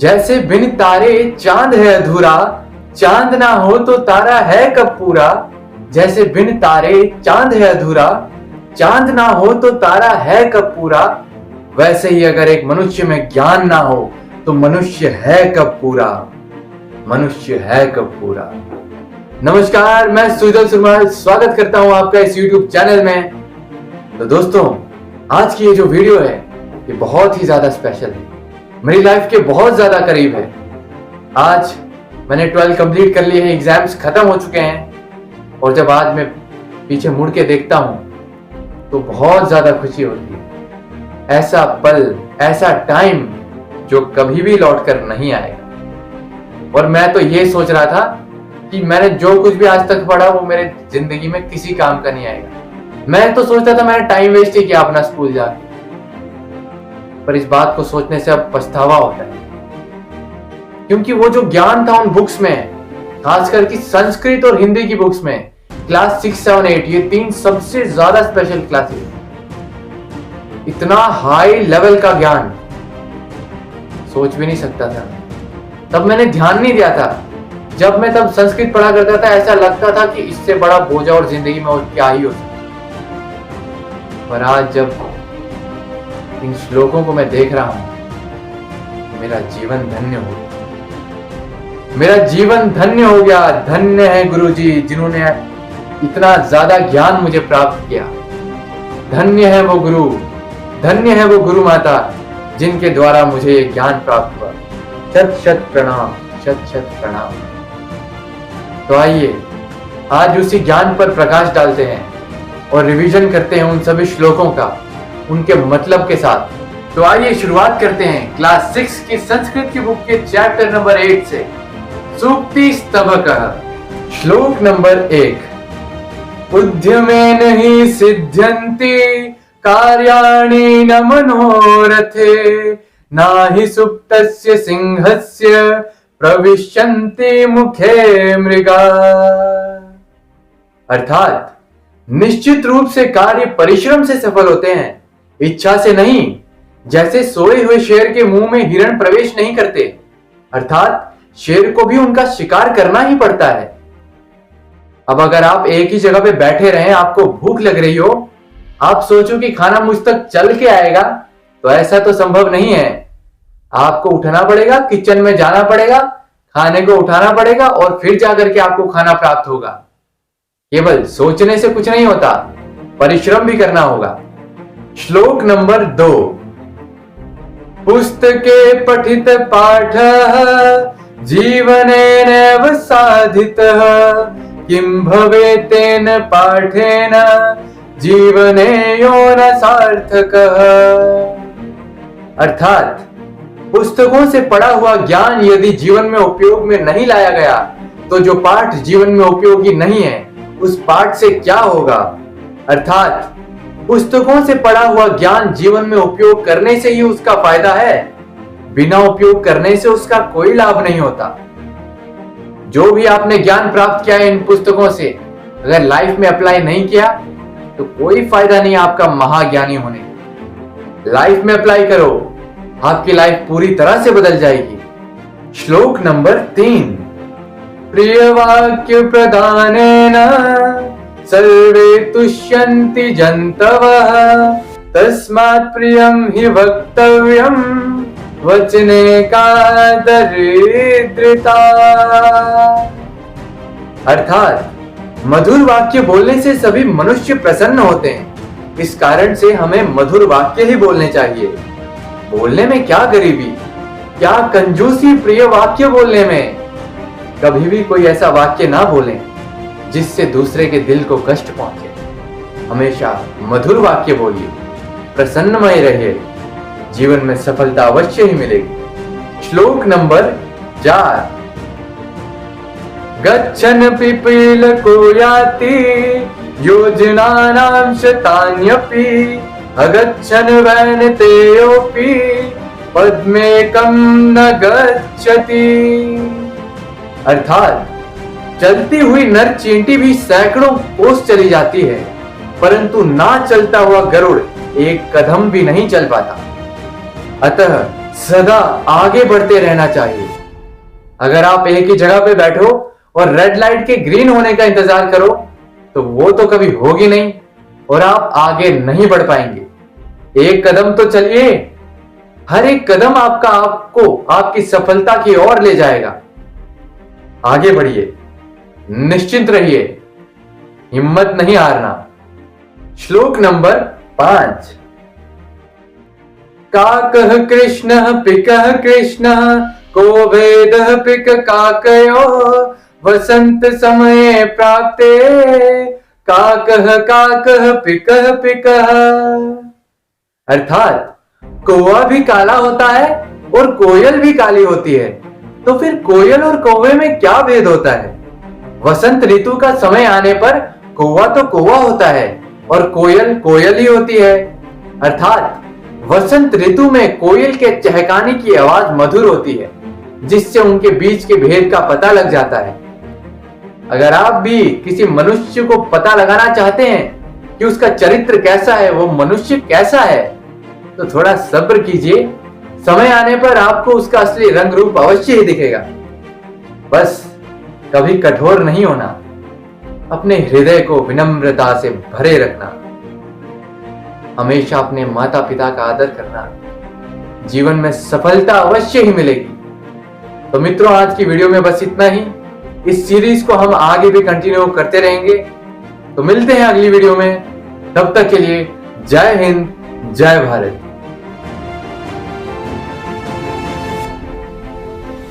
जैसे बिन तारे चांद है अधूरा, चांद ना हो तो तारा है कब पूरा। जैसे बिन तारे चांद है अधूरा, चांद ना हो तो तारा है कब पूरा। वैसे ही अगर एक मनुष्य में ज्ञान ना हो तो मनुष्य है कब पूरा, मनुष्य है कब पूरा। नमस्कार, मैं सुजल सुरमाल स्वागत करता हूं आपका इस YouTube चैनल में। तो दोस्तों, आज की ये जो वीडियो है ये बहुत ही ज्यादा स्पेशल है, मेरी लाइफ के बहुत ज्यादा करीब है। आज मैंने 12 कंप्लीट कर लिए हैं, एग्जाम्स खत्म हो चुके हैं और जब आज मैं पीछे मुड़ के देखता हूं तो बहुत ज्यादा खुशी होती है। ऐसा पल, ऐसा टाइम जो कभी भी लौट कर नहीं आएगा। और मैं तो ये सोच रहा था कि मैंने जो कुछ भी आज तक पढ़ा वो मेरे जिंदगी में किसी काम का नहीं आएगा। मैं तो सोचता था मैंने टाइम वेस्ट ही किया अपना स्कूल जाके, पर इस बात को सोचने से अब पछतावा होता है, क्योंकि वो जो ज्ञान था उन बुक्स में, खासकर कि संस्कृत और हिंदी की बुक्स में, क्लास 6, 7, 8 ये 3 सबसे ज्यादा स्पेशल क्लासेस। इतना हाई लेवल का ज्ञान सोच भी नहीं सकता था। तब मैंने ध्यान नहीं दिया था। जब मैं तब संस्कृत पढ़ा करता था ऐसा लगता था कि इससे बड़ा बोझा और जिंदगी में और क्या ही हो सकता। पर आज जब इन श्लोकों को मैं देख रहा हूं, मेरा जीवन धन्य हो गया। मेरा जीवन धन्य हो गया। धन्य है गुरुजी जिन्होंने इतना ज्यादा ज्ञान मुझे प्राप्त किया। धन्य है वो गुरु, धन्य है वो गुरु माता जिनके द्वारा मुझे ये ज्ञान प्राप्त हुआ। शत शत प्रणाम, शत शत प्रणाम। तो आइए आज उसी ज्ञान पर प्रकाश डालते हैं और रिवीजन करते हैं उन सभी श्लोकों का, उनके मतलब के साथ। तो आइए शुरुआत करते हैं क्लास 6 की संस्कृत की बुक के चैप्टर नंबर 8 से। सूक्ति स्तवकः। श्लोक नंबर 1। उद्यमेन हि सिद्ध्यन्ति कार्याणि न मनोरथे, नाहि सुप्तस्य सिंहस्य प्रविशन्ति मुखे मृगा। अर्थात निश्चित रूप से कार्य परिश्रम से सफल होते हैं, इच्छा से नहीं। जैसे सोए हुए शेर के मुंह में हिरण प्रवेश नहीं करते, अर्थात शेर को भी उनका शिकार करना ही पड़ता है। अब अगर आप एक ही जगह पे बैठे रहें, आपको भूख लग रही हो, आप सोचो कि खाना मुझ तक चल के आएगा, तो ऐसा तो संभव नहीं है। आपको उठना पड़ेगा, किचन में जाना पड़ेगा, खाने को उठाना पड़ेगा और फिर जाकर के आपको खाना प्राप्त होगा। केवल सोचने से कुछ नहीं होता, परिश्रम भी करना होगा। श्लोक नंबर 2। पुस्तके पठित पाठः जीवनेनैव साधितः, किं भवेतेन पाठेन जीवने यो न सार्थकः। अर्थात पुस्तकों से पढ़ा हुआ ज्ञान यदि जीवन में उपयोग में नहीं लाया गया तो जो पाठ जीवन में उपयोगी नहीं है उस पाठ से क्या होगा। अर्थात पुस्तकों से पढ़ा हुआ ज्ञान जीवन में उपयोग करने से ही उसका फायदा है, बिना उपयोग करने से उसका कोई लाभ नहीं होता। जो भी आपने ज्ञान प्राप्त किया है इन पुस्तकों से, अगर लाइफ में अप्लाई नहीं किया तो कोई फायदा नहीं आपका महाज्ञानी होने। लाइफ में अप्लाई करो, आपकी लाइफ पूरी तरह से बदल जाएगी। श्लोक नंबर 3। प्रिय वाक्य प्रदानेन सर्वे तुष्यन्ति जन्तवः, तस्मात् प्रियं हि वक्तव्यं वचने का दरिद्रता। अर्थात मधुर वाक्य बोलने से सभी मनुष्य प्रसन्न होते हैं। इस कारण से हमें मधुर वाक्य ही बोलने चाहिए। बोलने में क्या गरीबी, क्या कंजूसी प्रिय वाक्य बोलने में। कभी भी कोई ऐसा वाक्य ना बोलें जिससे दूसरे के दिल को कष्ट पहुंचे। हमेशा मधुर वाक्य बोलिए, प्रसन्नमय रहिए, जीवन में सफलता अवश्य ही मिलेगी। श्लोक नंबर 4। गच्छन् पिपीलको याति योजनानां शतान्यपि, अगच्छन् वैनतेयोऽपि पद्मेकं न गच्छति। अर्थात चलती हुई नर चींटी भी सैकड़ों कोस चली जाती है, परंतु ना चलता हुआ गरुड़ एक कदम भी नहीं चल पाता। अतः सदा आगे बढ़ते रहना चाहिए। अगर आप एक ही जगह पे बैठो और रेड लाइट के ग्रीन होने का इंतजार करो तो वो तो कभी होगी नहीं और आप आगे नहीं बढ़ पाएंगे। एक कदम तो चलिए, हर एक कदम आपको आपकी सफलता की ओर ले जाएगा। आगे बढ़िए, निश्चिंत रहिए, हिम्मत नहीं हारना। श्लोक नंबर 5। काकः कृष्णः पिकः कृष्णः को भेदः पिक काकयो वसंत समय प्राप्ते काकः काकः पिकः पिकः। अर्थात कौवा भी काला होता है और कोयल भी काली होती है, तो फिर कोयल और कौवे में क्या भेद होता है? वसंत ऋतु का समय आने पर कौवा तो कौवा होता है और कोयल कोयल ही होती है। अर्थात वसंत ऋतु में कोयल के चहकाने की आवाज मधुर होती है, जिससे उनके बीच के भेद का पता लग जाता है। अगर आप भी किसी मनुष्य को पता लगाना चाहते हैं कि उसका चरित्र कैसा है, वो मनुष्य कैसा है, तो थोड़ा सब्र कीजिए, समय आने पर आपको उसका असली रंग रूप अवश्य ही दिखेगा। बस कभी कठोर नहीं होना, अपने हृदय को विनम्रता से भरे रखना, हमेशा अपने माता पिता का आदर करना, जीवन में सफलता अवश्य ही मिलेगी। तो मित्रों, आज की वीडियो में बस इतना ही। इस सीरीज को हम आगे भी कंटिन्यू करते रहेंगे। तो मिलते हैं अगली वीडियो में, तब तक के लिए जय हिंद, जय भारत।